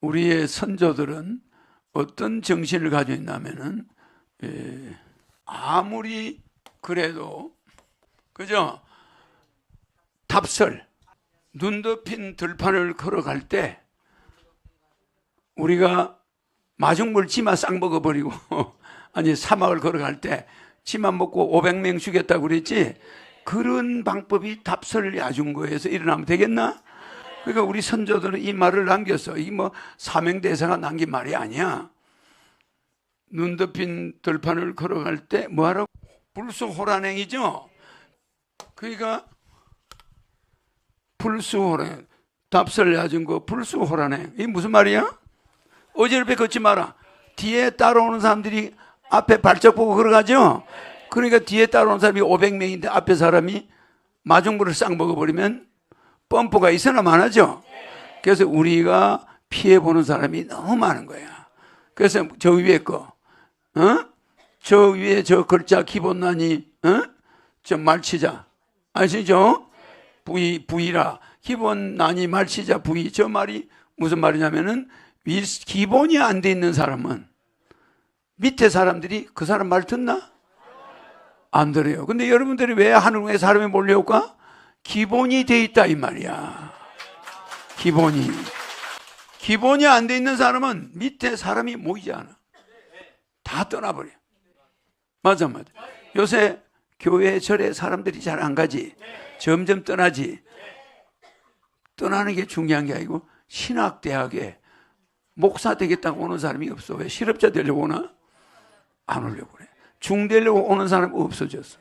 우리의 선조들은 어떤 정신을 가지고 있냐면은 아무리 그래도 그죠? 답설 눈 덮인 들판을 걸어갈 때 우리가 마중물 치마 싹 먹어버리고 아니 사막을 걸어갈 때 치마 먹고 500명 죽였다고 그랬지. 그런 방법이 답설 야중거에서 일어나면 되겠나? 그러니까 우리 선조들은 이 말을 남겼어. 이게 뭐 사명대사가 남긴 말이 아니야. 눈 덮인 들판을 걸어갈 때 뭐하라고? 불수호란행이죠. 그러니까 불수호란, 답설 야중거 불수호란행. 이게 무슨 말이야? 어지럽게 걷지 마라. 뒤에 따라오는 사람들이 앞에 발작 보고 걸어가죠. 그러니까 뒤에 따라오는 사람이 500명인데 앞에 사람이 마중물을 싹 먹어버리면 펌프가 있으나 마나죠. 그래서 우리가 피해보는 사람이 너무 많은 거야. 그래서 저 위에 거, 저 위에 저 글자 기본난이, 저 말치자 아시죠? 부이라 기본난이 말치자 부이. 저 말이 무슨 말이냐면은 기본이 안 돼 있는 사람은 밑에 사람들이 그 사람 말 듣나? 안 들어요. 근데 여러분들이 왜 하늘궁에 사람이 몰려올까? 기본이 돼 있다 이 말이야. 기본이 안 돼 있는 사람은 밑에 사람이 모이지 않아. 다 떠나버려. 맞아. 요새 교회 절에 사람들이 잘 안 가지. 점점 떠나지. 떠나는 게 중요한 게 아니고 신학대학에 목사 되겠다고 오는 사람이 없어. 왜? 실업자 되려고 오나? 안 오려고 그래. 중되려고 오는 사람 없어졌어.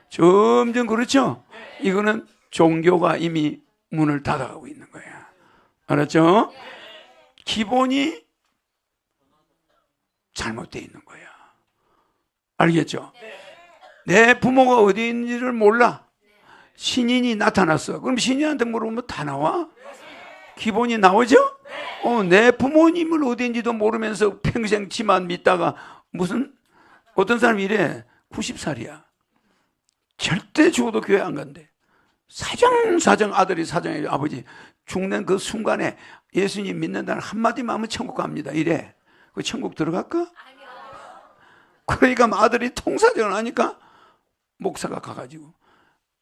점점 그렇죠? 이거는 종교가 이미 문을 닫아가고 있는 거야. 알았죠? 기본이 잘못되어 있는 거야. 알겠죠? 내 부모가 어디 있는지를 몰라. 신인이 나타났어. 그럼 신인한테 물어보면 다 나와? 기본이 나오죠? 내 부모님을 어디인지도 모르면서 평생 지만 믿다가 무슨 어떤 사람이 이래 90살이야. 절대 죽어도 교회 안 간대. 사정 아들이 사정해 아버지 죽는 그 순간에 예수님 믿는다는 한마디만 하면 천국 갑니다. 이래. 그 천국 들어갈까? 그러니까 아들이 통사정을 하니까 목사가 가가지고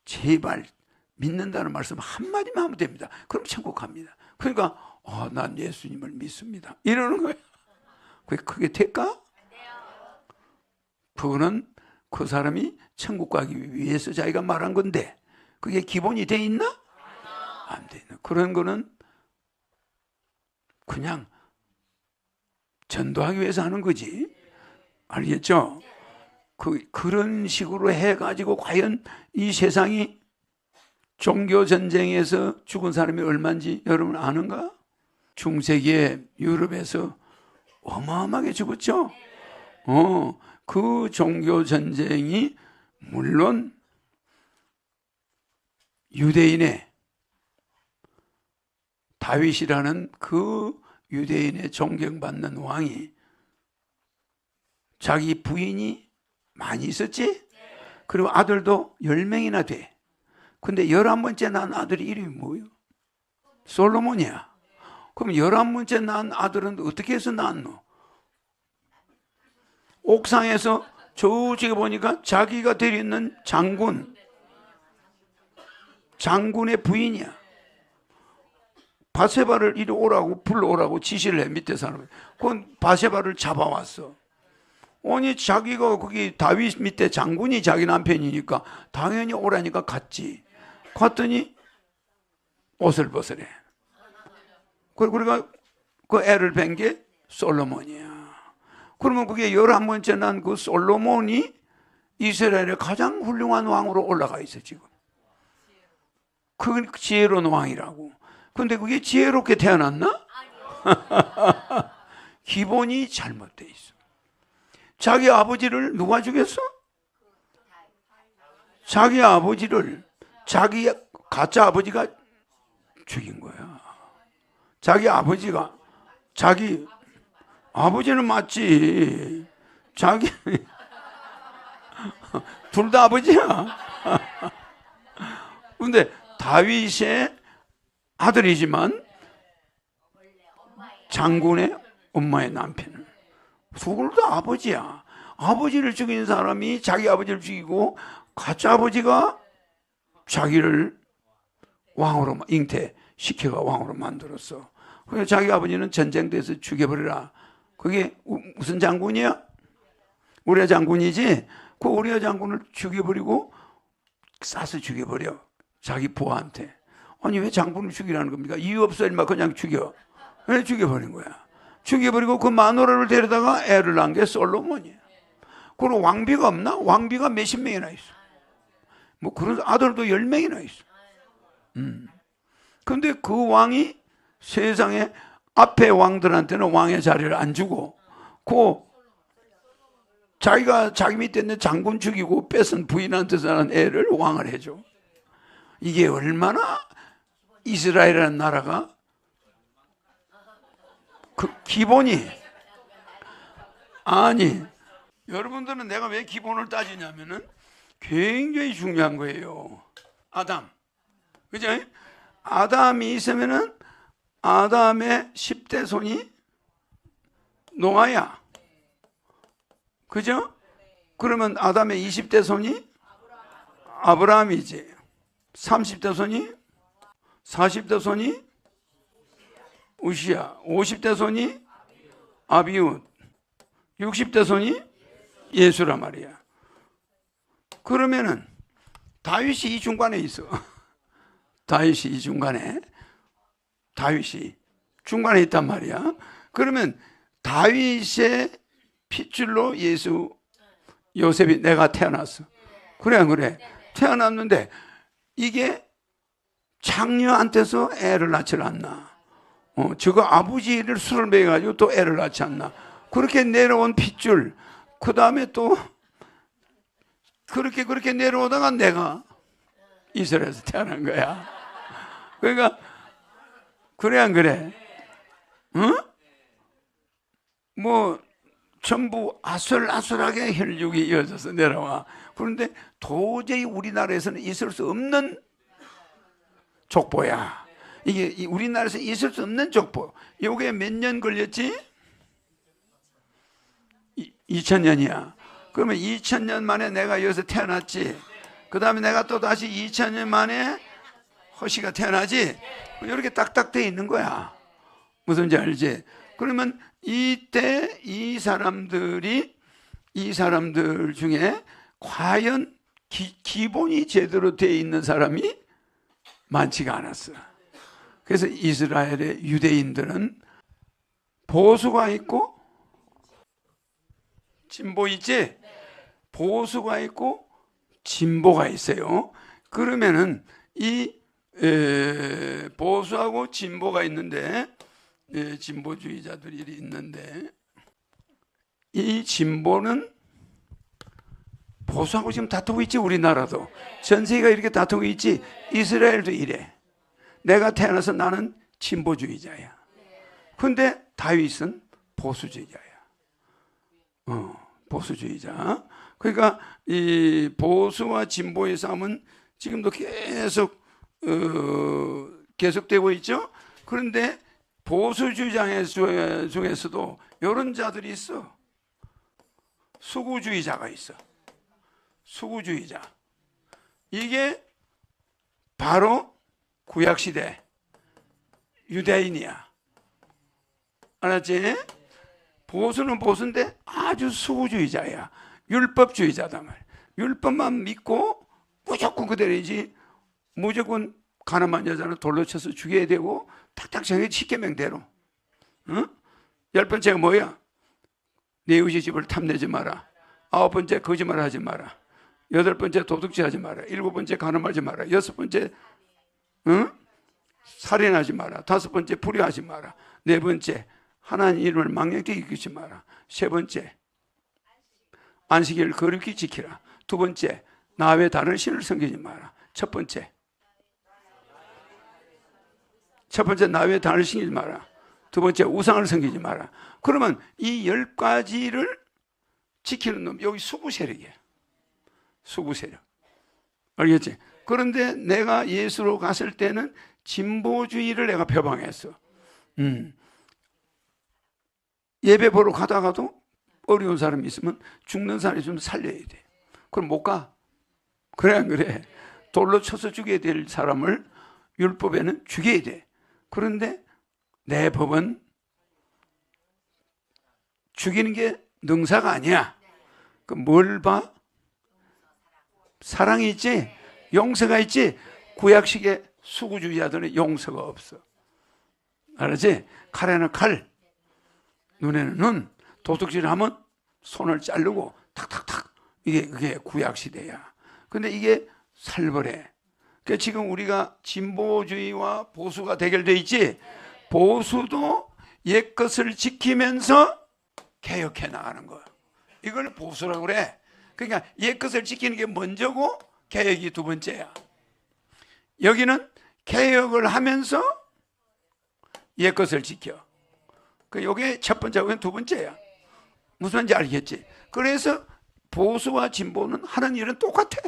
제발 믿는다는 말씀 한마디만 하면 됩니다. 그럼 천국 갑니다. 그러니까 난 예수님을 믿습니다. 이러는 거예요. 그게 될까? 그거는 그 사람이 천국 가기 위해서 자기가 말한 건데 그게 기본이 돼 있나? 안 돼 있나? 그런 거는 그냥 전도하기 위해서 하는 거지. 알겠죠? 그런 식으로 해가지고 과연 이 세상이 종교 전쟁에서 죽은 사람이 얼마인지 여러분 아는가? 중세기에 유럽에서 어마어마하게 죽었죠? 그 종교 전쟁이 물론 유대인의 다윗이라는 그 유대인의 존경받는 왕이 자기 부인이 많이 있었지? 그리고 아들도 10명이나 돼. 근데 11번째 낳은 아들이 이름이 뭐예요? 솔로몬이야. 그럼 11번째 낳은 아들은 어떻게 해서 낳았노? 옥상에서 저쪽에 보니까 자기가 데리는 장군의 부인이야. 바세바를 이리 오라고 불러오라고 지시를 해. 밑에 사람이. 그건 바세바를 잡아왔어. 아니 자기가 거기 다윗 밑에 장군이 자기 남편이니까 당연히 오라니까 갔지. 갔더니 옷을 벗으래. 그러니까 그 애를 뵌 게 솔로몬이야. 그러면 그게 11번째 난 그 솔로몬이 이스라엘의 가장 훌륭한 왕으로 올라가 있어 지금. 그 지혜로운 왕이라고. 근데 그게 지혜롭게 태어났나? 기본이 잘못돼 있어. 자기 아버지를 누가 죽였어? 자기 아버지를 자기 가짜 아버지가 죽인 거야. 자기 아버지가 자기 아버지는 맞지. 자기 둘 다 아버지야. 근데 다윗의 아들이지만 장군의 엄마의 남편을. 수굴도 아버지야. 아버지를 죽인 사람이 자기 아버지를 죽이고 가짜 아버지가 자기를 왕으로 잉태시켜가 왕으로 만들었어. 그래서 자기 아버지는 전쟁터에서 죽여버리라. 그게 무슨 장군이야? 우리아 장군이지. 그 우리아 장군을 죽여버리고 쏴서 죽여버려. 자기 부하한테. 아니 왜 장군을 죽이라는 겁니까? 이유 없어. 인마 그냥 죽여. 왜 죽여버린 거야? 죽여버리고 그 마누라를 데려다가 애를 낳은 게 솔로몬이야. 그리고 왕비가 없나? 왕비가 몇십 명이나 있어. 뭐 그런 아들도 10명이나 있어. 근데 그 왕이 세상에 앞에 왕들한테는 왕의 자리를 안 주고 자기가 자기 밑에 있는 장군 죽이고 뺏은 부인한테서 난 애를 왕을 해줘. 이게 얼마나 이스라엘이라는 나라가 그 기본이 아니 여러분들은 내가 왜 기본을 따지냐면은 굉장히 중요한 거예요. 아담 그죠? 아담이 있으면은 아담의 10대 손이 노아야. 그죠? 그러면 아담의 20대 손이 아브라함이지. 30대 손이 40대 손이 우시야. 50대 손이 아비웃. 60대 손이 예수란 말이야. 그러면은 다윗이 이 중간에 있어. 다윗이 이 중간에 있단 말이야. 그러면 다윗의 핏줄로 요셉이 내가 태어났어. 그래 안 그래? 태어났는데 이게 장녀한테서 애를 낳지 않나? 저거 아버지를 술을 먹여가지고 또 애를 낳지 않나? 그렇게 내려온 핏줄. 그 다음에 또 그렇게 내려오다가 내가 이스라엘에서 태어난 거야. 그러니까 그래 안 그래? 응? 뭐 전부 아슬아슬하게 혈육이 이어져서 내려와. 그런데 도저히 우리나라에서는 있을 수 없는 족보야. 이게 우리나라에서 있을 수 없는 족보. 이게 몇 년 걸렸지? 2000년이야. 그러면 2000년 만에 내가 여기서 태어났지. 그 다음에 내가 또 다시 2000년 만에 허시가 태어나지. 이렇게 딱딱 돼 있는 거야. 무슨지 알지? 그러면 이때 이 사람들 중에 과연 기본이 제대로 돼 있는 사람이 많지가 않았어. 그래서 이스라엘의 유대인들은 보수가 있고 진보 있지? 보수가 있고 진보가 있어요. 그러면은 이 보수하고 진보가 있는데 진보주의자들이 있는데 이 진보는 보수하고 지금 다투고 있지. 우리나라도 전 세계가 이렇게 다투고 있지. 이스라엘도 이래. 내가 태어나서 나는 진보주의자야. 근데 다윗은 보수주의자야. 보수주의자. 그러니까 이 보수와 진보의 싸움은 지금도 계속되고 있죠. 그런데 보수주의자 중에서도 이런 자들이 있어. 수구주의자가 있어. 수구주의자. 이게 바로 구약시대 유대인이야. 알았지? 보수는 보수인데 아주 수구주의자야. 율법주의자다 말. 율법만 믿고 무조건 그대로이지. 무조건 가늠한 여자는 돌로 쳐서 죽여야 되고 탁탁 정해 10계명대로. 응? 10번째가 뭐야? 내 이웃의 집을 탐내지 마라. 9번째 거짓말하지 마라. 8번째 도둑질하지 마라. 7번째 가늠하지 마라. 6번째 살인하지 마라. 5번째 불의하지 마라. 4번째 하나님 이름을 망령되게 여기지 마라. 3번째 안식일을 거룩히 지키라. 2번째 나 외 다른 신을 섬기지 마라. 첫 번째 나 외 다른 신을 섬기지 마라. 2번째 우상을 섬기지 마라. 그러면 이 10가지를 지키는 놈, 여기 수구 세력이야. 수구 세력. 알겠지? 그런데 내가 예수로 갔을 때는 진보주의를 내가 표방했어. 예배 보러 가다가도 어려운 사람이 있으면 죽는 사람이 좀 살려야 돼. 그럼 못 가. 그래 안 그래? 돌로 쳐서 죽여야 될 사람을 율법에는 죽여야 돼. 그런데 내 법은 죽이는 게 능사가 아니야. 그 뭘 봐? 사랑이 있지? 용서가 있지? 구약식의 수구주의자들은 용서가 없어. 알았지? 칼에는 칼, 눈에는 눈, 도둑질하면 손을 자르고 탁탁탁. 그게 구약시대야. 근데 이게 살벌해. 그러니까 지금 우리가 진보주의와 보수가 대결돼 있지? 보수도 옛것을 지키면서 개혁해 나가는 거야. 이걸 보수라고 그래. 그러니까 옛것을 지키는 게 먼저고 개혁이 두 번째야. 여기는 개혁을 하면서 옛것을 지켜. 이게 첫 번째고 두 번째야. 무슨 말인지 알겠지? 그래서 보수와 진보는 하는 일은 똑같아.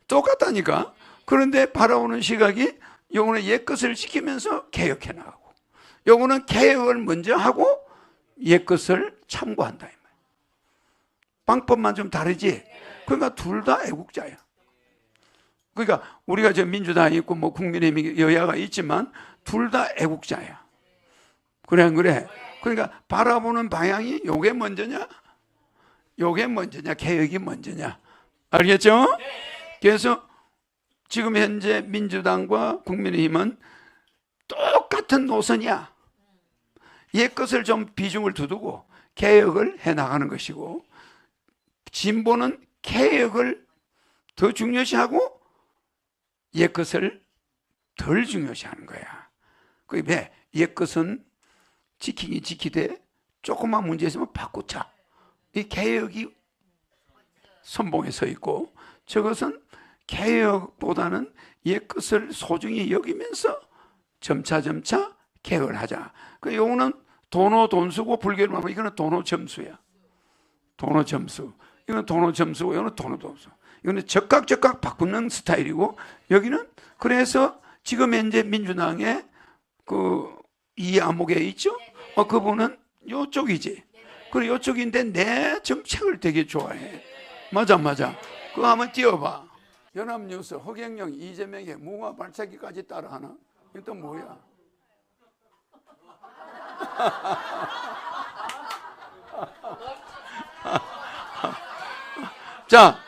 똑같다니까. 그런데 바라보는 시각이 요거는 옛것을 지키면서 개혁해 나가고, 요거는 개혁을 먼저 하고 옛것을 참고한다. 방법만 좀 다르지. 그러니까 둘 다 애국자야. 그러니까 우리가 저 민주당이 있고 뭐 국민의힘이 여야가 있지만 둘 다 애국자야. 그래 안 그래? 그러니까 바라보는 방향이 요게 먼저냐, 요게 먼저냐, 개혁이 먼저냐. 알겠죠? 그래서 지금 현재 민주당과 국민의힘은 똑같은 노선이야. 옛것을 좀 비중을 두고 개혁을 해나가는 것이고, 진보는 개혁을 더 중요시하고 옛것을 덜 중요시하는 거야. 그게 왜? 옛것은 지키긴 지키되 조그만 문제 있으면 바꾸자. 이 개혁이 선봉에 서 있고, 저것은 개혁보다는 옛것을 소중히 여기면서 점차 개혁을 하자. 요거는 도노 돈수고, 불교를 말하면 이거는 도노 점수야. 도노 점수. 이건 도노 점수고, 이거는 도노 점수. 이거는 적각 바꾸는 스타일이고, 여기는 그래서 지금 현재 민주당의 이 암흑에 있죠? 그분은 요쪽이지. 그리고 요쪽인데 내 정책을 되게 좋아해. 맞아. 그거 한번 띄워봐. 연합뉴스 허경영 이재명의 무화 발차기까지 따라하나? 이거 또 뭐야? 자,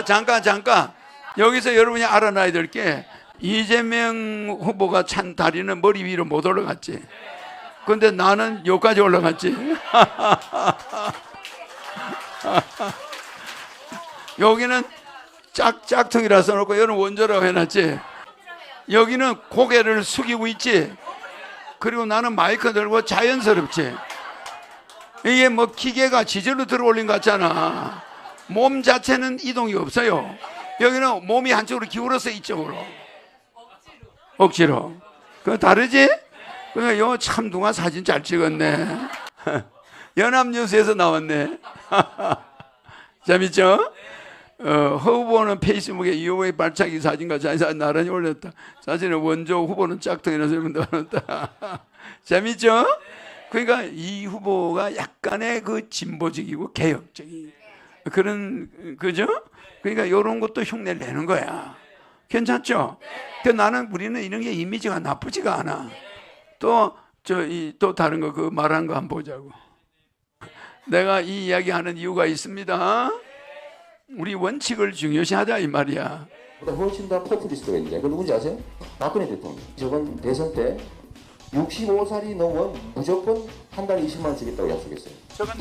잠깐. 여기서 여러분이 알아놔야 될 게, 이재명 후보가 찬 다리는 머리 위로 못 올라갔지. 근데 나는 여기까지 올라갔지. 여기는 짝퉁이라서 놓고 여기는 원조라고 해놨지. 여기는 고개를 숙이고 있지. 그리고 나는 마이크 들고 자연스럽지. 이게 뭐 기계가 지절로 들어올린 것 같잖아. 몸 자체는 이동이 없어요. 여기는 몸이 한쪽으로 기울어서 이쪽으로. 억지로. 그거 다르지? 그러니까 요 참둥아 사진 잘 찍었네. 연합뉴스에서 나왔네. 재밌죠? 허 후보는 페이스북에 이후의 발차기 사진과 자세히 나란히 올렸다. 사진은 원조, 후보는 짝퉁이라서 올렸다. 재밌죠? 그러니까 이 후보가 약간의 그 진보적이고 개혁적인 그런, 그죠? 그러니까 이런 것도 흉내를 내는 거야. 괜찮죠? 우리는 이런 게 이미지가 나쁘지가 않아. 또 다른 거, 그 말한 거 한번 보자고. 내가 이 이야기 하는 이유가 있습니다. 우리 원칙을 중요시하자 이 말이야. 훨씬 더 포퓰리스트가 있는데 그건 누군지 아세요? 박근혜 대통령. 저번 대선 때 65살이 넘으면 무조건 한 달에 20만 원 주겠다고 약속했어요. 저건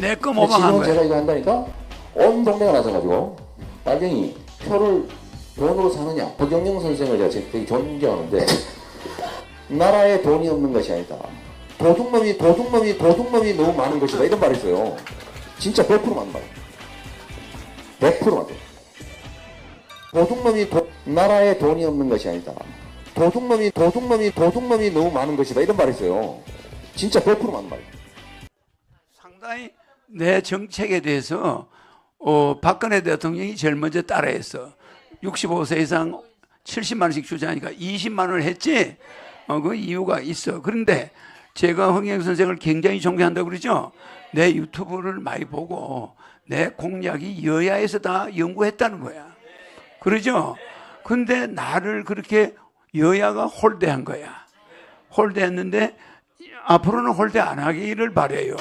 내 거 모방한 거야. 제가 이거 한다니까 온 동네가 나서가지고 빨갱이 표를 돈으로 사느냐. 박영영 선생을 제가 되게 존경하는데 나라에 돈이 없는 것이 아니다. 도둑놈이 너무 많은 것이다. 이런 말이 있어요. 진짜 100% 맞는 말이에요. 100% 맞아요. 나라에 돈이 없는 것이 아니다. 도둑놈이 너무 많은 것이다. 이런 말이 있어요. 진짜 100% 맞는 말이에요. 상당히 내 정책에 대해서 박근혜 대통령이 제일 먼저 따라했어. 65세 이상 70만 원씩 주자니까 20만 원을 했지. 그 이유가 있어. 그런데 제가 허경영 선생을 굉장히 존경한다고 그러죠. 내 유튜브를 많이 보고 내 공약이 여야에서 다 연구했다는 거야. 그러죠? 근데 나를 그렇게 여야가 홀대한 거야. 홀대했는데 앞으로는 홀대 안 하기를 바래요.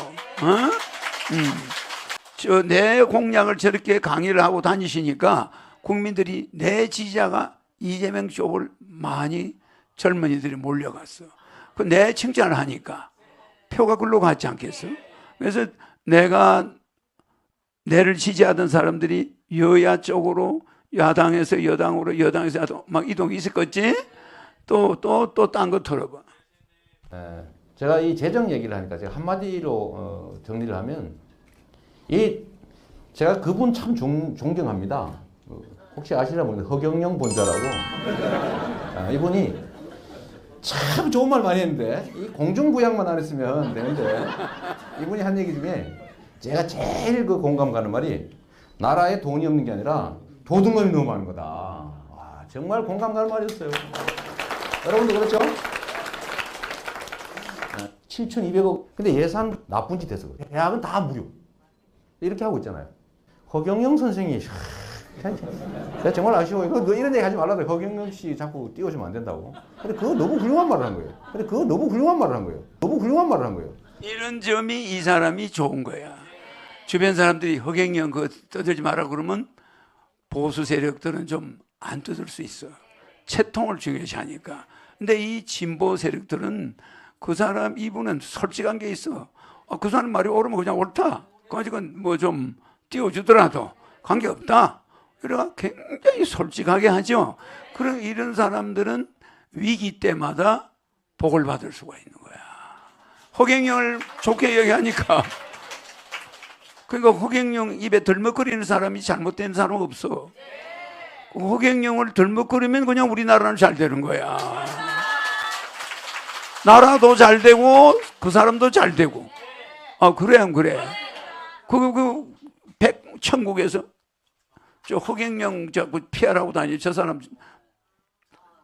내 공약을 저렇게 강의를 하고 다니시니까 국민들이 내 지지자가 이재명 쪽을 많이 젊은이들이 몰려갔어. 그 내 칭찬을 하니까 표가 글로 갔지 않겠어? 그래서 내가 내를 지지하던 사람들이 여야 쪽으로 야당에서 여당으로 여당에서 야당 막 이동이 있을 거지? 또 딴 거 털어봐. 제가 이 재정 얘기를 하니까 제가 한마디로 정리를 하면 제가 그분 참 존경합니다. 혹시 아시나 모르겠는데 허경영 본자라고 이분이 참 좋은 말 많이 했는데 이 공중부양만 안 했으면 되는데 이분이 한 얘기 중에 제가 제일 그 공감 가는 말이 나라에 돈이 없는 게 아니라 도둑놈이 너무 많은 거다. 와, 정말 공감 가는 말이었어요. 여러분도 그렇죠? 7,200억. 근데 예산 나쁜 짓 해서 그래. 대학은 다 무료. 이렇게 하고 있잖아요. 허경영 선생이 내가 정말 아쉬워요. 너 이런 얘기 하지 말라고. 허경영 씨 자꾸 띄워주면 안 된다고. 근데 그거 너무 훌륭한 말을 한 거예요. 이런 점이 이 사람이 좋은 거야. 주변 사람들이 허경영 그거 떠들지 마라 그러면 보수 세력들은 좀 안 떠들 수 있어. 채통을 중요시하니까. 근데 이 진보 세력들은 그 사람 이분은 솔직한 게 있어. 그 사람 말이 옳으면 그냥 옳다. 그건 뭐 좀 띄워주더라도 관계없다. 그래가 굉장히 솔직하게 하죠. 그런 이런 사람들은 위기 때마다 복을 받을 수가 있는 거야. 허경영을 좋게 얘기하니까. 그러니까 허경영 입에 덜먹거리는 사람이 잘못된 사람 없어. 허경영을 덜먹거리면 그냥 우리나라는 잘 되는 거야. 나라도 잘 되고 그 사람도 잘 되고. 그래 안 그래? 천국에서 저 허경영 자꾸 피하라고 다니. 저 사람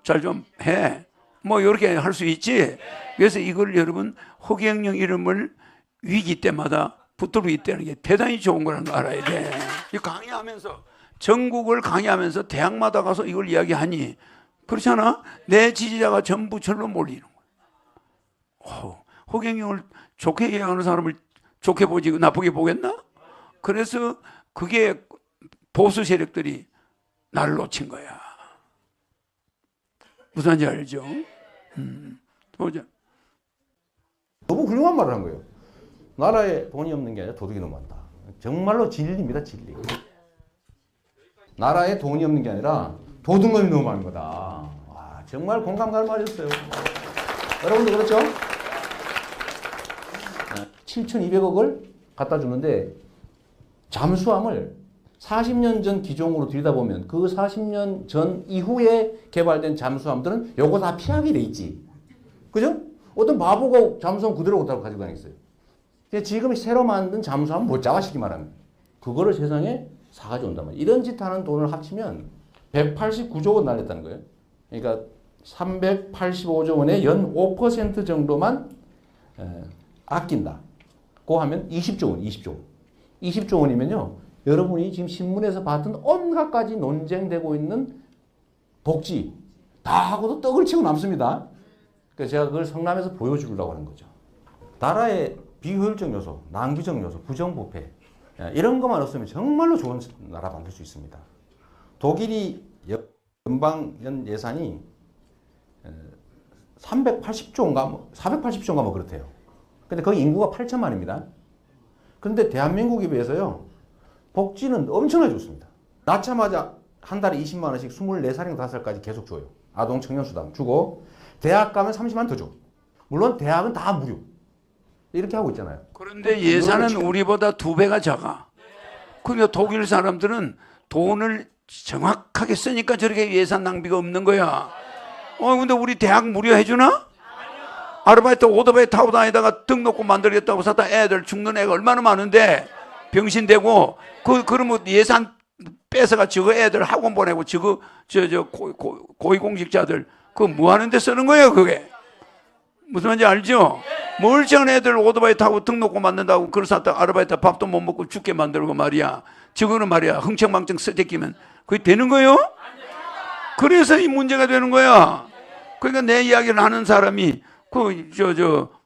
잘 좀 해. 뭐 이렇게 할 수 있지. 그래서 이걸 여러분 허경영 이름을 위기 때마다 붙들고 있다는 게 대단히 좋은 거라는 거 알아야 돼. 이 강의하면서 전국을 강의하면서 대학마다 가서 이걸 이야기하니 그렇잖아. 내 지지자가 전부 절로 몰리는 거야. 허경영을 좋게 얘기하는 사람을 좋게 보지 나쁘게 보겠나? 그래서 그게 보수 세력들이 나를 놓친 거야. 무슨 말인지 알죠? 보자. 너무 훌륭한 말을 한 거예요. 나라에 돈이 없는 게 아니라 도둑이 너무 많다. 정말로 진리입니다, 진리. 나라에 돈이 없는 게 아니라 도둑놈이 너무 많은 거다. 와, 정말 공감 가는 말이었어요. 여러분도 그렇죠? 7,200억을 갖다 주는데 잠수함을 40년 전 기종으로 들여다보면 그 40년 전 이후에 개발된 잠수함들은 요거 다 피하게 돼 있지. 그죠? 어떤 바보가 잠수함 그대로 가지고 다니겠어요. 지금 새로 만든 잠수함 못 잡아 쉽게 말하면. 그거를 세상에 사가지고 온단 말이에요. 이런 짓 하는 돈을 합치면 189조 원 날렸다는 거예요. 그러니까 385조 원의 연 5% 정도만 아낀다. 고 하면 20조 원, 20조 원. 20조 원이면요. 여러분이 지금 신문에서 봤던 온갖 가지 논쟁되고 있는 복지 다 하고도 떡을 치고 남습니다. 그래서 제가 그걸 성남에서 보여주려고 하는 거죠. 나라의 비효율적 요소, 낭비적 요소, 부정부패 이런 것만 없으면 정말로 좋은 나라 만들 수 있습니다. 독일이 연방 예산이 380조인가 480조인가 뭐 그렇대요. 근데 거기 인구가 8천만입니다. 그런데 대한민국에 비해서요. 복지는 엄청나게 좋습니다. 낳자마자 한 달에 20만 원씩 24살인가 5살까지 계속 줘요. 아동 청년 수당 주고 대학 가면 30만 원 더 줘. 물론 대학은 다 무료. 이렇게 하고 있잖아요. 그런데 예산은 우리보다 2배가 작아. 그러니까 독일 사람들은 돈을 정확하게 쓰니까 저렇게 예산 낭비가 없는 거야. 근데 우리 대학 무료 해주나? 아르바이트 오토바이 타고 다니다가 등록금 만들겠다고 사다 애들 죽는 애가 얼마나 많은데 병신되고 그러면 예산 뺏어가 저거 애들 학원 보내고 저거 고위공직자들 그거 뭐 하는데 쓰는 거예요 그게? 무슨 말인지 알죠? 멀쩡한 애들 오토바이 타고 등록금 만든다고 그걸 샀다가 아르바이트 밥도 못 먹고 죽게 만들고 말이야. 저거는 말이야 흥청망청 쓰대끼면 그게 되는 거예요? 그래서 이 문제가 되는 거야. 그러니까 내 이야기를 하는 사람이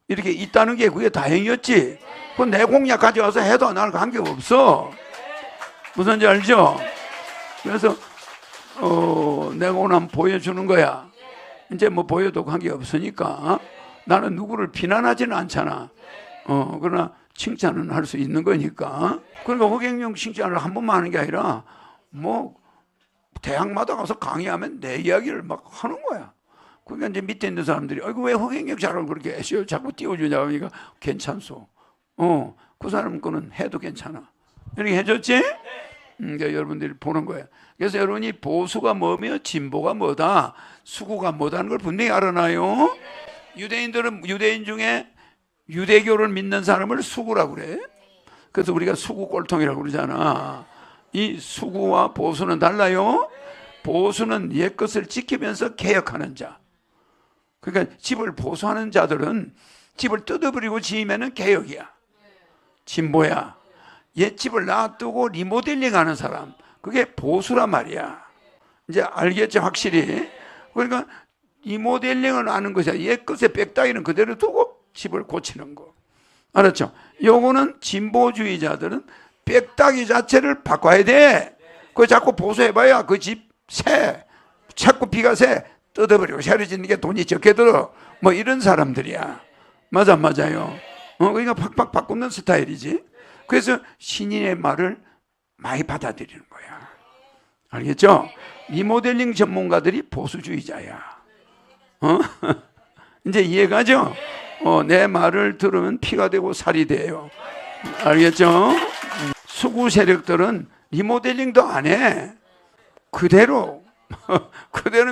이렇게 있다는 게 그게 다행이었지. 그 내 공약 가져와서 해도 나는 관계가 없어. 무슨 말인지 알죠? 그래서 내가 오늘 한번 보여주는 거야. 이제 뭐 보여도 관계가 없으니까 나는 누구를 비난하지는 않잖아. 그러나 칭찬은 할 수 있는 거니까. 그러니까 허경영 칭찬을 한 번만 하는 게 아니라 뭐 대학마다 가서 강의하면 내 이야기를 막 하는 거야. 그러니까 이제 밑에 있는 사람들이 아이고 왜 허경영 잘하고 그렇게 SEO 자꾸 띄워주냐 하니까 괜찮소. 그 사람 거는 해도 괜찮아. 이렇게 해줬지? 그러니까 여러분들이 보는 거예요. 그래서 여러분이 보수가 뭐며 진보가 뭐다, 수구가 뭐다는 걸 분명히 알아놔요. 유대인들은 유대인 중에 유대교를 믿는 사람을 수구라고 그래. 그래서 우리가 수구 꼴통이라고 그러잖아. 이 수구와 보수는 달라요. 보수는 옛 것을 지키면서 개혁하는 자. 그러니까 집을 보수하는 자들은 집을 뜯어버리고 지으면 개혁이야. 진보야. 옛 집을 놔두고 리모델링 하는 사람. 그게 보수란 말이야. 이제 알겠죠, 확실히. 그러니까 리모델링을 하는 것이야. 옛 것의 빽다기는 그대로 두고 집을 고치는 거. 알았죠? 요거는 진보주의자들은 빽다기 자체를 바꿔야 돼. 그거 자꾸 보수해봐야 그 집 새. 자꾸 비가 새. 뜯어버리고 새로 짓는 게 돈이 적게 들어. 뭐 이런 사람들이야. 맞아요. 그러니까 팍팍 바꾸는 스타일이지. 그래서 신인의 말을 많이 받아들이는 거야. 알겠죠? 리모델링 전문가들이 보수주의자야. 이제 이해가죠? 내 말을 들으면 피가 되고 살이 돼요. 알겠죠? 수구 세력들은 리모델링도 안 해. 그대로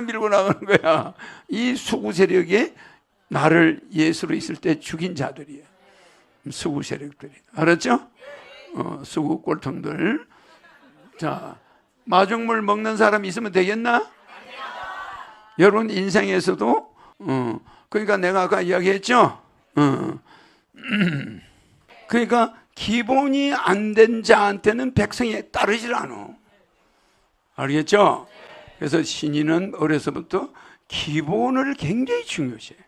밀고 나가는 거야. 이 수구 세력이 나를 예수로 있을 때 죽인 자들이야. 수구 세력들이. 알았죠? 수구 꼴통들. 자, 마중물 먹는 사람 있으면 되겠나? 여러분 인생에서도 그러니까 내가 아까 이야기했죠. 그러니까 기본이 안 된 자한테는 백성이 따르질 않아. 알겠죠? 그래서 신인은 어려서부터 기본을 굉장히 중요시해.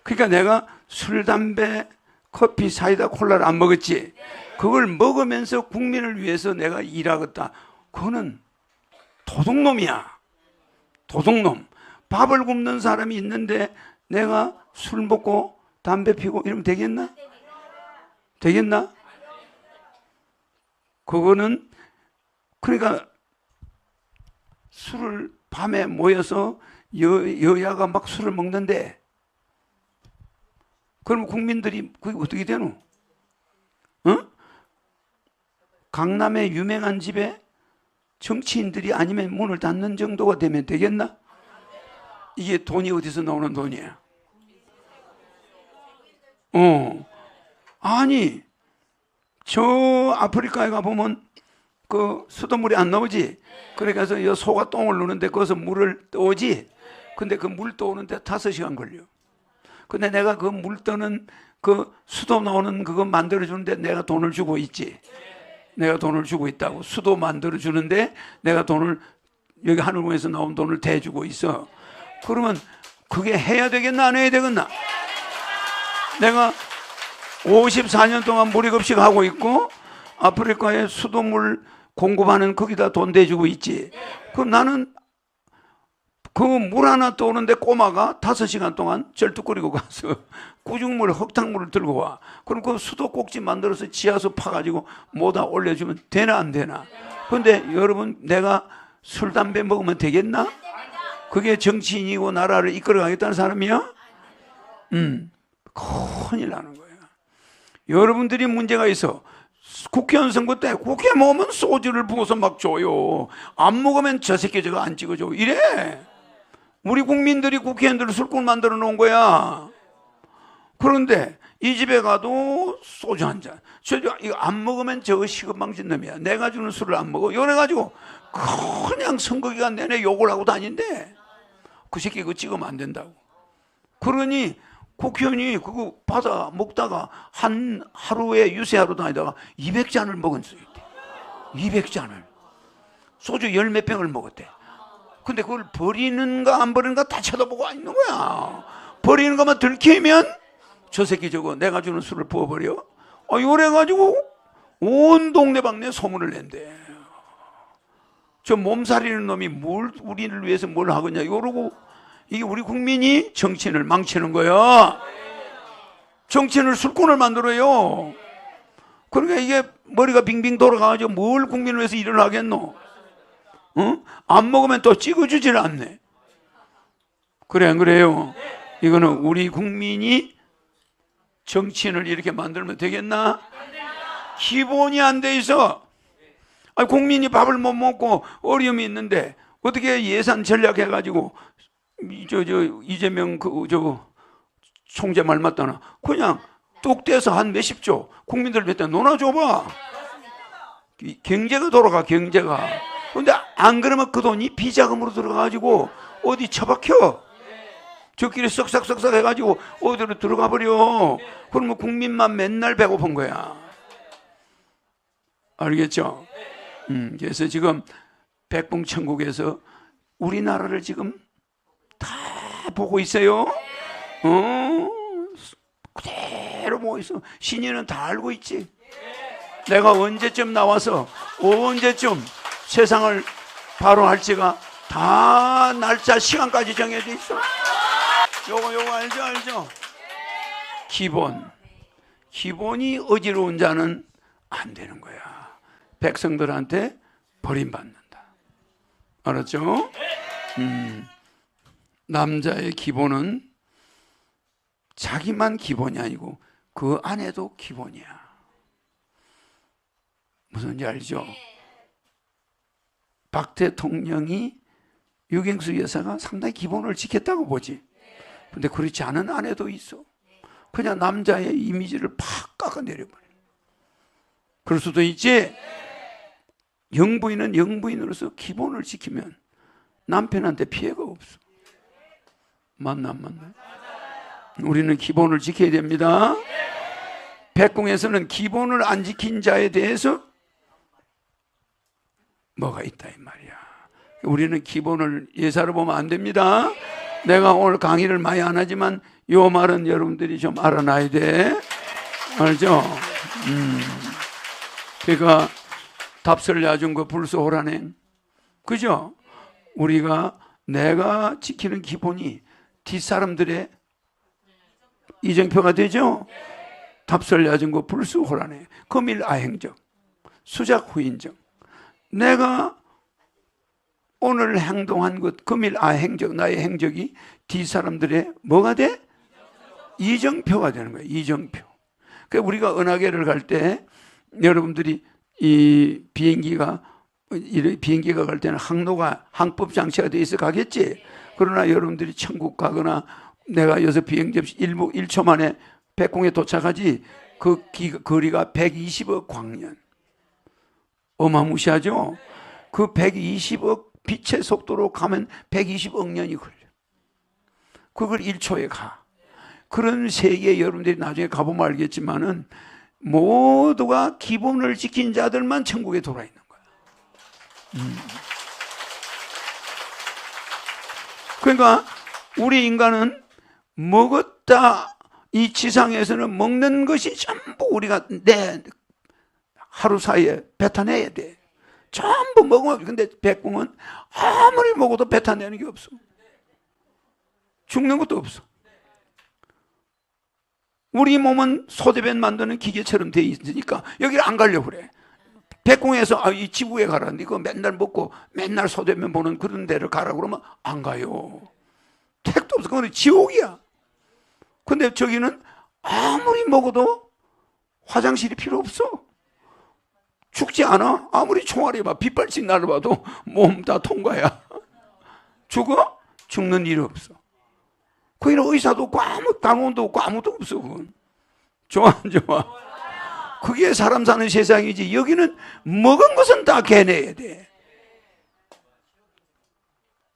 그러니까 내가 술, 담배, 커피, 사이다, 콜라를 안 먹었지. 그걸 먹으면서 국민을 위해서 내가 일하겠다. 그거는 도둑놈이야. 도둑놈. 밥을 굶는 사람이 있는데 내가 술 먹고 담배 피고 이러면 되겠나? 되겠나? 그거는 그러니까 술을 밤에 모여서 여야가 막 술을 먹는데 그럼 국민들이 그게 어떻게 되노? 강남의 유명한 집에 정치인들이 아니면 문을 닫는 정도가 되면 되겠나? 이게 돈이 어디서 나오는 돈이야? 아니 저 아프리카에 가보면 그 수돗물이 안 나오지. 그래서 이 소가 똥을 누는데 거기서 물을 떠오지. 근데 그 물 떠오는데 5시간 걸려. 근데 내가 그 물 떠는 그 수도 나오는 그거 만들어주는데 내가 돈을 주고 있지. 내가 돈을 주고 있다고. 수도 만들어주는데 내가 돈을 여기 하늘공에서 나온 돈을 대주고 있어. 그러면 그게 해야 되겠나 안 해야 되겠나? 내가 54년 동안 무리급식 하고 있고 아프리카에 수돗물 공급하는 거기다 돈 대주고 있지. 그럼 나는 그 물 하나 떠오는데 꼬마가 5시간 동안 절뚝거리고 가서 꾸중물, 흙탕물을 들고 와. 그럼 그 수도 꼭지 만들어서 지하수 파가지고 모다 올려주면 되나 안 되나? 근데 여러분 내가 술, 담배 먹으면 되겠나? 그게 정치인이고 나라를 이끌어가겠다는 사람이야? 큰일 나는 거야. 여러분들이 문제가 있어. 국회의원 선거 때 국회 먹으면 소주를 부어서 막 줘요. 안 먹으면 저 새끼 저거 안 찍어줘. 이래. 우리 국민들이 국회의원들을 술꾼 만들어 놓은 거야. 그런데 이 집에 가도 소주 한 잔. 저 이거 안 먹으면 저거 시급망신 놈이야. 내가 주는 술을 안 먹어. 이래가지고 그냥 선거 기간 내내 욕을 하고 다닌대. 그 새끼 그거 찍으면 안 된다고. 그러니 국회의원이 그거 받아 먹다가 한 하루에 유세하러 다니다가 200잔을 먹은 수 있대. 200잔을. 소주 열 몇 병을 먹었대. 근데 그걸 버리는가 안 버리는가 다 쳐다보고 있는 거야. 버리는 것만 들키면 저 새끼 저거 내가 주는 술을 부어버려. 요래가지고 온 동네방네 소문을 낸대. 저 몸살이는 놈이 뭘 우리를 위해서 뭘 하겠냐 이러고, 이게 우리 국민이 정치인을 망치는 거야. 정치인을 술꾼을 만들어요. 그러니까 이게 머리가 빙빙 돌아가가지고 뭘 국민을 위해서 일을 하겠노? 안 먹으면 또 찍어주질 않네. 그래 안 그래요? 이거는 우리 국민이 정치인을 이렇게 만들면 되겠나? 기본이 안 돼 있어. 국민이 밥을 못 먹고 어려움이 있는데 어떻게 예산 전략해가지고 이재명 총재 말 맞다나 그냥 뚝 떼서 한 몇십 조 국민들 몇 대 논아줘봐. 경제가 돌아가, 경제가. 근데 안 그러면 그 돈이 비자금으로 들어가가지고 어디 처박혀. 저끼리 썩싹 해가지고 어디로 들어가 버려. 그러면 국민만 맨날 배고픈 거야. 알겠죠? 그래서 지금 백봉천국에서 우리나라를 지금 다 보고 있어요. 그대로 보고 있어. 신인은 다 알고 있지. 내가 언제쯤 나와서 언제쯤 세상을 바로 할지가 다 날짜 시간까지 정해져 있어. 요거 알죠? 기본이 어지러운 자는 안 되는 거야. 백성들한테 버림받는다. 알았죠? 남자의 기본은 자기만 기본이 아니고 그 안에도 기본이야. 무슨지 알죠? 박 대통령이 유경수 여사가 상당히 기본을 지켰다고 보지. 근데 그렇지 않은 아내도 있어. 그냥 남자의 이미지를 팍 깎아내려버려. 그럴 수도 있지. 영부인은 영부인으로서 기본을 지키면 남편한테 피해가 없어. 맞나? 우리는 기본을 지켜야 됩니다. 백궁에서는 기본을 안 지킨 자에 대해서 뭐가 있다 이 말이야. 우리는 기본을 예사로 보면 안 됩니다. 내가 오늘 강의를 많이 안 하지만 요 말은 여러분들이 좀 알아놔야 돼. 알죠? 그러니까 답설 야준 거 불소호란행. 그죠? 내가 지키는 기본이 뒷사람들의 이정표가 되죠? 답설 야준 거 불소호란행. 금일 아행적. 수작 후인적. 내가 오늘 행동한 것, 금일 아행적, 나의 행적이 뒷사람들의 뭐가 돼? 이정표가 되는 거예요. 이정표. 그러니까 우리가 은하계를 갈 때 여러분들이 이 비행기가 갈 때는 항법 장치가 돼 있어 가겠지. 그러나 여러분들이 천국 가거나 내가 여기서 비행 접시 1초 만에 백궁에 도착하지. 그 거리가 120억 광년. 어마무시하죠? 그 120억 빛의 속도로 가면 120억 년이 걸려. 그걸 1초에 가. 그런 세계에 여러분들이 나중에 가보면 알겠지만은 모두가 기본을 지킨 자들만 천국에 돌아 있는 거야. 그러니까 우리 인간은 먹었다. 이 지상에서는 먹는 것이 전부 우리가 내 하루 사이에 뱉어내야 돼. 전부 먹으면. 근데 백궁은 아무리 먹어도 뱉어내는 게 없어. 죽는 것도 없어. 우리 몸은 소대변 만드는 기계처럼 돼 있으니까 여기를 안 가려고 그래. 백궁에서 이 지구에 가라는데 이거 맨날 먹고 맨날 소대변 보는 그런 데를 가라고 그러면 안 가요. 택도 없어. 그건 지옥이야. 근데 저기는 아무리 먹어도 화장실이 필요 없어. 죽지 않아. 아무리 총알이 막 빗발친 날아봐도 몸 다 통과야. 죽어? 죽는 일이 없어. 거기는 의사도 없고 간호도 없고 아무도 없어. 그건. 좋아 안 좋아? 그게 사람 사는 세상이지. 여기는 먹은 것은 다 개내야 돼.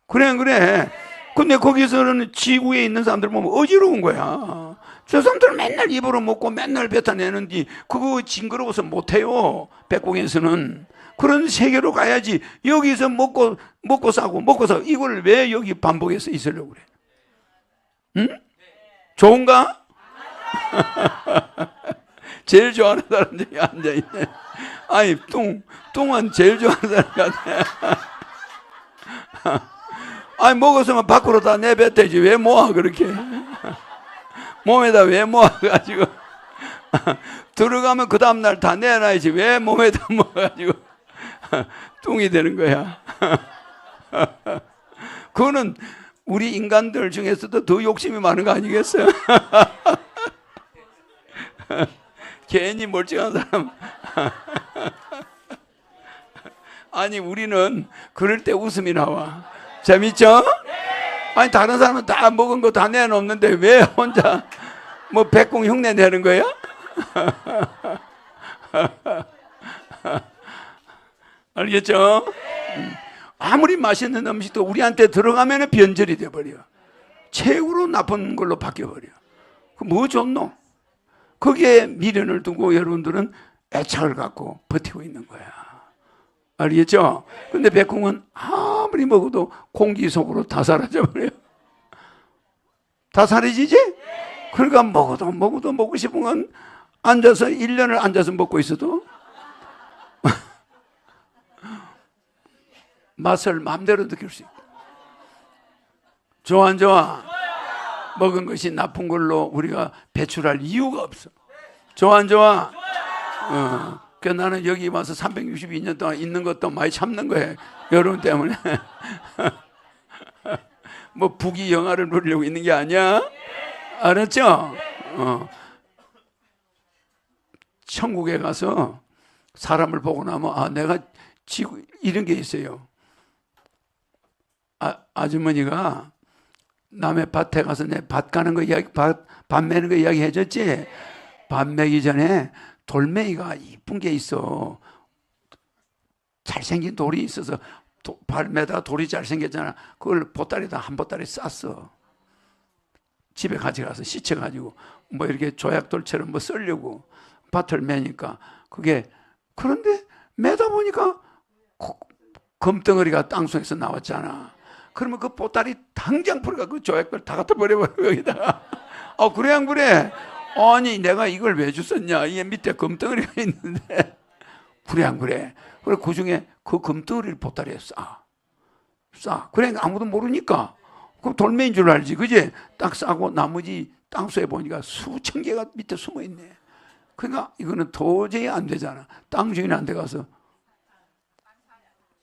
그래. 근데 거기서는 지구에 있는 사람들 보면 어지러운 거야. 저 사람들은 맨날 입으로 먹고 맨날 뱉어내는데 그거 징그러워서 못해요. 백공에서는. 그런 세계로 가야지. 여기서 먹고 싸고 이걸 왜 여기 반복해서 있으려고 그래? 응? 좋은가? 제일 좋아하는 사람 중에 앉아있네. 아니 뚱은 제일 좋아하는 사람 같아. 아니 먹었으면 밖으로 다 내뱉어야지. 왜 모아 그렇게? 몸에다 왜 모아가지고 들어가면 그 다음날 다 내놔야지. 왜 몸에다 모아가지고 뚱이 되는 거야. 그거는 우리 인간들 중에서도 더 욕심이 많은 거 아니겠어요? 괜히 멀쩡한 사람. 아니 우리는 그럴 때 웃음이 나와. 재밌죠? 아니 다른 사람은 다 먹은 거 다 내놓는데 왜 혼자 뭐 백공 흉내 내는 거야? 알겠죠? 아무리 맛있는 음식도 우리한테 들어가면 변절이 돼버려. 최고로 나쁜 걸로 바뀌어버려. 뭐 좋노? 거기에 미련을 두고 여러분들은 애착을 갖고 버티고 있는 거야. 알겠죠? 근데 백콩은 아무리 먹어도 공기 속으로 다 사라져버려요. 다 사라지지? 그러니까 먹어도 먹고 싶은 건 앉아서 1년을 앉아서 먹고 있어도 맛을 마음대로 느낄 수 있고. 좋아 안 좋아? 먹은 것이 나쁜 걸로 우리가 배출할 이유가 없어. 좋아 안 좋아? 그러니까 나는 여기 와서 362년 동안 있는 것도 많이 참는 거예요. 여러분 때문에. 뭐 부귀 영화를 누리려고 있는 게 아니야. 알았죠? 천국에 가서 사람을 보고 나면 내가 지구 이런 게 있어요. 아주머니가 남의 밭에 가서 내 밭 가는 거 이야기, 밭 매는 거 이야기 해줬지. 밭 매기 전에 돌멩이가 이쁜 게 있어. 잘생긴 돌이 있어서 밭 매다가 돌이 잘생겼잖아. 그걸 보따리에다 한 보따리 쌌어. 집에 가져가서 씻어가지고 뭐 이렇게 조약돌처럼 뭐 썰려고 밭을 매니까 그게 그런데 매다 보니까 금덩어리가 땅속에서 나왔잖아. 그러면 그 보따리 당장 풀어가 그 조약돌 다 갖다 버려버려 여기다가. 그래 안 그래? 아니 내가 이걸 왜 줬었냐? 이게 밑에 금덩어리가 있는데 그래 안 그래? 그래 그 중에 그 금덩어리를 보따리에 싸. 그래 아무도 모르니까 그럼 돌멩이인 줄 알지, 그지? 딱 싸고 나머지 땅속에 보니까 수천 개가 밑에 숨어 있네. 그러니까 이거는 도저히 안 되잖아. 땅 주인한테 가서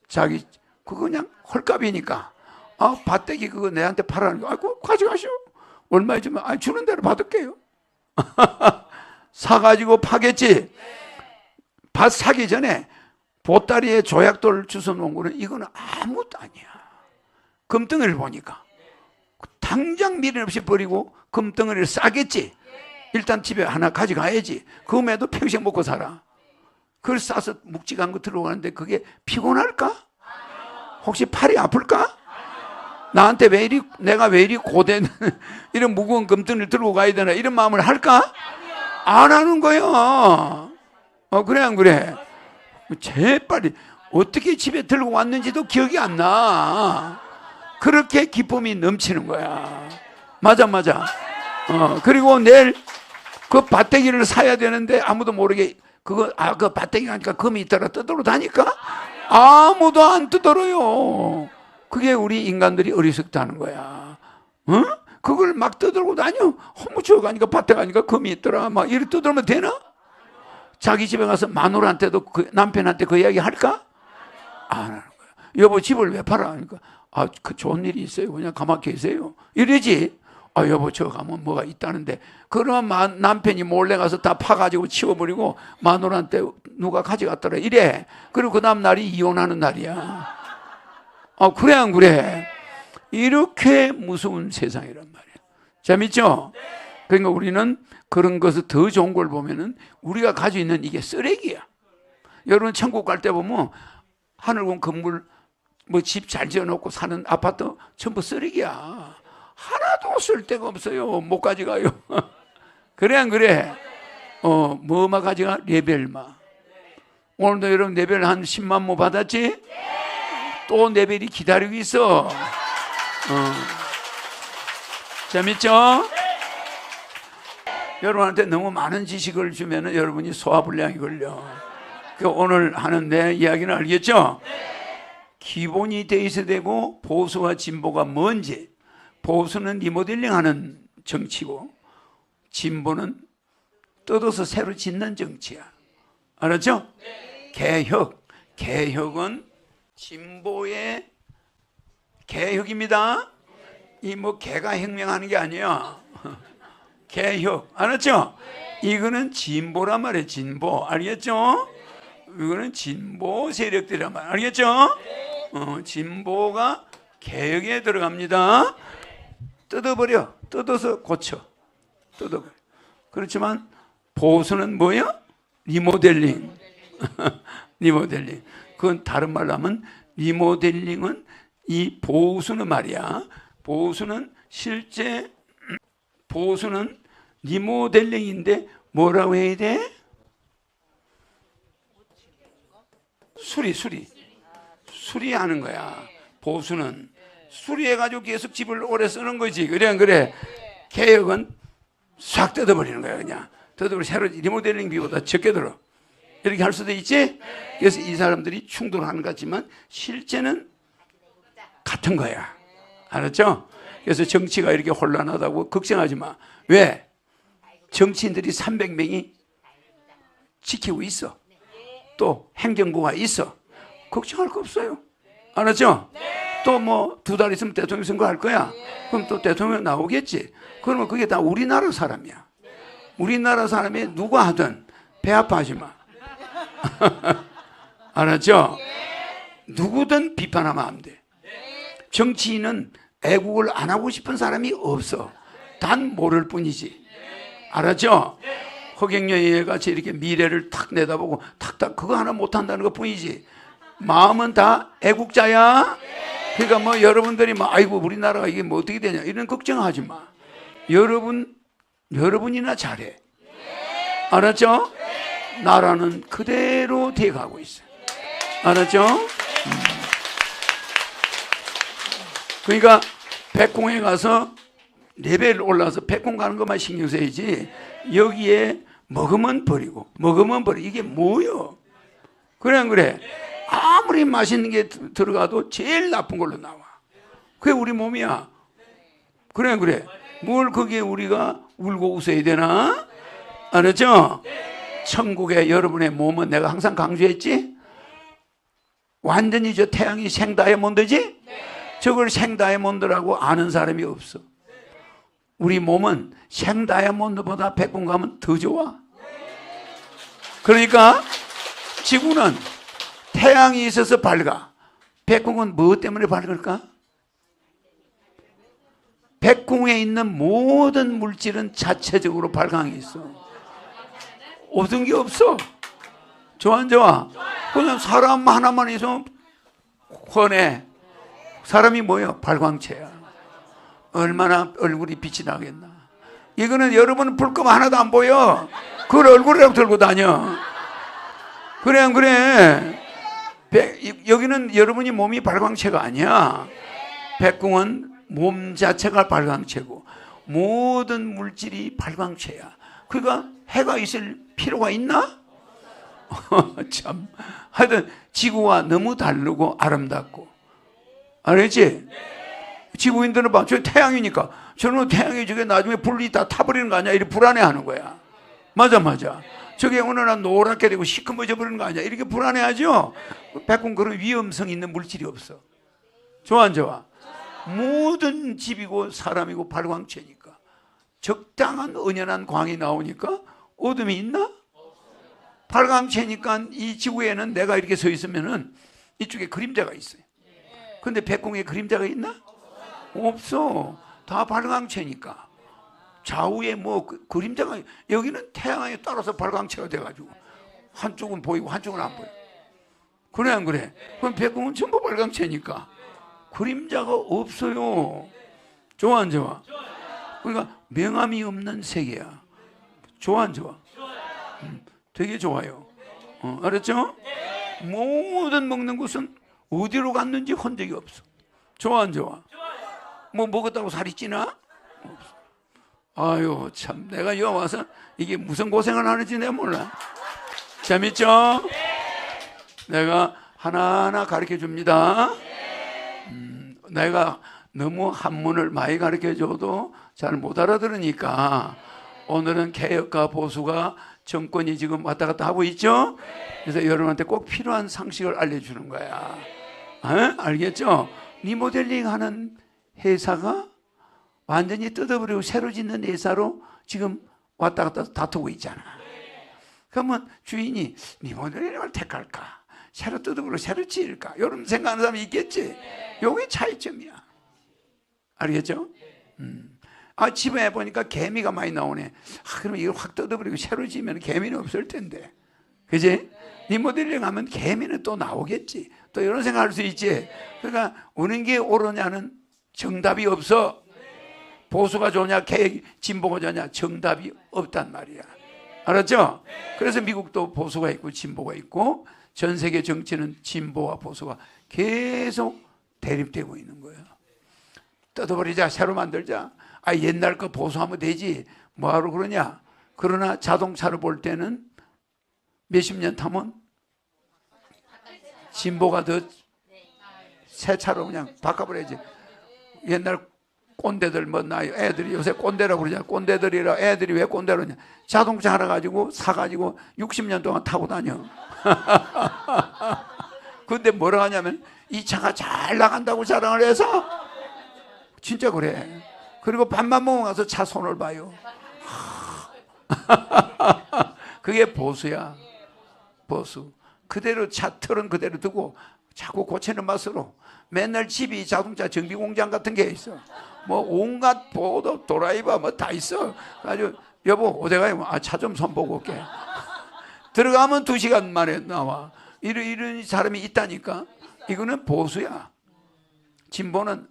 자기 그거 그냥 헐값이니까 밭대기 그거 내한테 팔아는 거 아이고 가져가시오. 얼마에 주면 주는 대로 받을게요. 사가지고 파겠지. 밭 사기 전에 보따리에 조약돌 주워 놓은 거는 이거는 아무것도 아니야. 금덩어리를 보니까 당장 미련 없이 버리고 금덩어리를 싸겠지. 일단 집에 하나 가져가야지. 그음에도 평생 먹고 살아. 그걸 싸서 묵직한 거 들어가는데 그게 피곤할까? 혹시 팔이 아플까? 나한테 내가 왜 이리 고된 이런 무거운 금덩이를 들고 가야 되나 이런 마음을 할까? 안 하는 거야. 그래 안 그래? 재빨리 어떻게 집에 들고 왔는지도 기억이 안 나. 그렇게 기쁨이 넘치는 거야. 맞아. 그리고 내일 그 밭대기를 사야 되는데 아무도 모르게 그 밭대기 가니까 금이 있더라 뜯으러 다니까 아무도 안 뜯어요. 그게 우리 인간들이 어리석다는 거야. 그걸 막 뜯으러 다녀. 허무쳐 가니까 밭에 가니까 금이 있더라. 막 이렇게 뜯으면 되나? 자기 집에 가서 마누라한테도 남편한테 그 이야기 할까? 안 하는 거야. 여보 집을 왜 팔아? 그러니까 그 좋은 일이 있어요. 그냥 가만히 계세요. 이러지. 여보 저 가면 뭐가 있다는데 그러면 남편이 몰래 가서 다 파가지고 치워버리고 마누라한테 누가 가져갔더라 이래. 그리고 그 다음 날이 이혼하는 날이야. 그래 안 그래? 이렇게 무서운 세상이란 말이야. 재밌죠? 그러니까 우리는 그런 것을 더 좋은 걸 보면은 우리가 가지고 있는 이게 쓰레기야. 여러분 천국 갈 때 보면 하늘공 건물 뭐 집 잘 지어놓고 사는 아파트 전부 쓰레기야. 하나도 쓸 데가 없어요. 못 가져가요. 그래 안 그래? 뭐마 가져가? 레벨마. 오늘도 여러분 레벨 한 10만 모 받았지? 또 레벨이 기다리고 있어. 재밌죠? 여러분한테 너무 많은 지식을 주면은 여러분이 소화불량이 걸려. 오늘 하는 내 이야기는 알겠죠? 기본이 돼 있어야 되고, 보수와 진보가 뭔지. 보수는 리모델링 하는 정치고, 진보는 뜯어서 새로 짓는 정치야. 알았죠? 개혁은 진보의 개혁입니다. 이 뭐 개가 혁명하는 게 아니야. 개혁. 알았죠? 이거는 진보란 말이에요. 진보. 알겠죠? 이거는 진보 세력들이란 말. 알겠죠? 진보가 개혁에 들어갑니다. 뜯어버려. 뜯어서 고쳐. 뜯어버려. 그렇지만 보수는 뭐야? 리모델링. 리모델링. 그건 다른 말로 하면 리모델링은 이 보수는 말이야. 보수는 실제 보수는 리모델링인데 뭐라고 해야 돼? 수리하는 거야. 보수는 수리해가지고 계속 집을 오래 쓰는 거지. 그래 안 그래? 개혁은 싹 뜯어버리는 거야. 그냥 뜯어버리고 새로 리모델링 비보다 적게 들어. 이렇게 할 수도 있지. 그래서 이 사람들이 충돌하는 것 같지만 실제는 같은 거야. 알았죠? 그래서 정치가 이렇게 혼란하다고 걱정하지 마. 왜? 정치인들이 300명이 지키고 있어. 또 행정부가 있어. 걱정할 거 없어요. 알았죠? 또 뭐 2달 있으면 대통령 선거 할 거야. 그럼 또 대통령 나오겠지. 그러면 그게 다 우리나라 사람이야. 우리나라 사람이 누가 하든 배 아파하지 마. 알았죠? 누구든 비판하면 안 돼. 정치인은 애국을 안 하고 싶은 사람이 없어. 단 모를 뿐이지. 알았죠? 허경영이 같이 이렇게 미래를 탁 내다보고 탁탁 그거 하나 못한다는 것 뿐이지. 마음은 다 애국자야. 그러니까 뭐 여러분들이 뭐 아이고 우리나라가 이게 뭐 어떻게 되냐 이런 걱정하지 마. 여러분이나 잘해. 알았죠? 나라는 그대로 돼가고 있어. 알았죠? 그러니까 백공에 가서 레벨 올라서 백공 가는 것만 신경 써야지. 여기에 먹으면 버리고 이게 뭐요? 그래 안 그래? 아무리 맛있는 게 들어가도 제일 나쁜 걸로 나와. 그게 우리 몸이야. 그래 안 그래? 뭘 거기에 우리가 울고 웃어야 되나? 알았죠? 천국의 여러분의 몸은 내가 항상 강조했지? 완전히 저 태양이 생다이아몬드지? 저걸 생다이아몬드라고 아는 사람이 없어. 우리 몸은 생다이아몬드보다 백분 가면 더 좋아. 그러니까 지구는 태양이 있어서 밝아. 백궁은 무엇 때문에 밝을까? 백궁에 있는 모든 물질은 자체적으로 발광이 있어. 어떤 게 없어. 좋아 안 좋아? 그냥 사람 하나만 있으면 훤해. 사람이 뭐예요? 발광체야. 얼마나 얼굴이 빛이 나겠나. 이거는 여러분은 불금 하나도 안 보여. 그걸 얼굴이라고 들고 다녀. 그래 안 그래? 여기는 여러분이 몸이 발광체가 아니야. 백궁은 몸 자체가 발광체고 모든 물질이 발광체야. 그러니까 해가 있을 필요가 있나? 참. 하여튼 지구와 너무 다르고 아름답고. 알겠지? 지구인들은 봐. 저 태양이니까. 저는 태양이 저게 나중에 불이 다 타버리는 거 아니야? 이렇게 불안해하는 거야. 맞아. 저게 어느 날 노랗게 되고 시커머져 버리는 거 아니야? 이렇게 불안해하죠? 백군 그런 위험성 있는 물질이 없어. 좋아 안 좋아? 모든 집이고 사람이고 발광체니까. 적당한 은연한 광이 나오니까 어둠이 있나? 발광체니까 이 지구에는 내가 이렇게 서 있으면은 이쪽에 그림자가 있어요. 근데 백궁에 그림자가 있나? 없어. 다 발광체니까. 좌우에 뭐 그림자가, 여기는 태양에 따라서 발광체가 돼가지고 한쪽은 보이고 한쪽은 안 보여. 그래 안 그래? 그럼 백궁은 전부 발광체니까 그림자가 없어요. 좋아 안 좋아? 그러니까 명암이 없는 세계야. 좋아 안 좋아? 되게 좋아요. 알았죠? 모든 먹는 것은 어디로 갔는지 본 적이 없어. 좋아 안 좋아? 뭐 먹었다고 살이 찌나? 없어. 아유 참 내가 여기 와서 이게 무슨 고생을 하는지 내가 몰라. 재밌죠? 내가 하나하나 가르쳐 줍니다. 내가 너무 한문을 많이 가르쳐 줘도 잘 못 알아들으니까 오늘은 개혁과 보수가 정권이 지금 왔다 갔다 하고 있죠? 그래서 여러분한테 꼭 필요한 상식을 알려주는 거야. 알겠죠? 리모델링 하는 회사가 완전히 뜯어버리고 새로 짓는 회사로 지금 왔다 갔다 다투고 있잖아. 그러면 주인이 리모델링을 택할까? 새로 뜯어버리고 새로 지을까? 이런 생각하는 사람이 있겠지? 요게 차이점이야. 알겠죠? 집에 보니까 개미가 많이 나오네. 그러면 이걸 확 뜯어버리고 새로 지으면 개미는 없을 텐데. 그지? 리모델링 하면 개미는 또 나오겠지. 또 이런 생각할 수 있지. 그러니까 어느 게 옳으냐는 정답이 없어. 보수가 좋냐, 진보가 좋냐, 정답이 없단 말이야. 알았죠? 그래서 미국도 보수가 있고 진보가 있고 전 세계 정치는 진보와 보수가 계속 대립되고 있는 거예요. 뜯어버리자, 새로 만들자. 옛날 거 보수하면 되지. 뭐하러 그러냐? 그러나 자동차를 볼 때는 몇십 년 타면 진보가 더 새 차로 그냥 바꿔버려야지. 옛날 꼰대들 나요. 애들이 요새 꼰대라고 그러잖아. 꼰대들이라 애들이 왜 꼰대로 그러냐. 자동차 하나 가지고 사가지고 60년 동안 타고 다녀. 근데 뭐라 하냐면 이 차가 잘 나간다고 자랑을 해서 진짜 그래. 그리고 밥만 먹고 가서 차 손을 봐요. 그게 보수야. 보수. 그대로 차 틀은 그대로 두고 자꾸 고치는 맛으로 맨날 집이 자동차 정비 공장 같은 게 있어. 뭐 온갖 보도 드라이버 뭐 다 있어. 아주 여보 어디 가요? 차 좀 손보고 올게. 들어가면 2시간 만에 나와. 이런 사람이 있다니까. 이거는 보수야. 진보는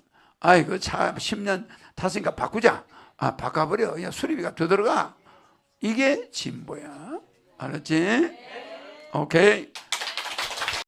그 차 10년 탔으니까 바꾸자. 바꿔버려. 그냥 수리비가 더 들어가. 이게 진보야. 알았지? 오케이.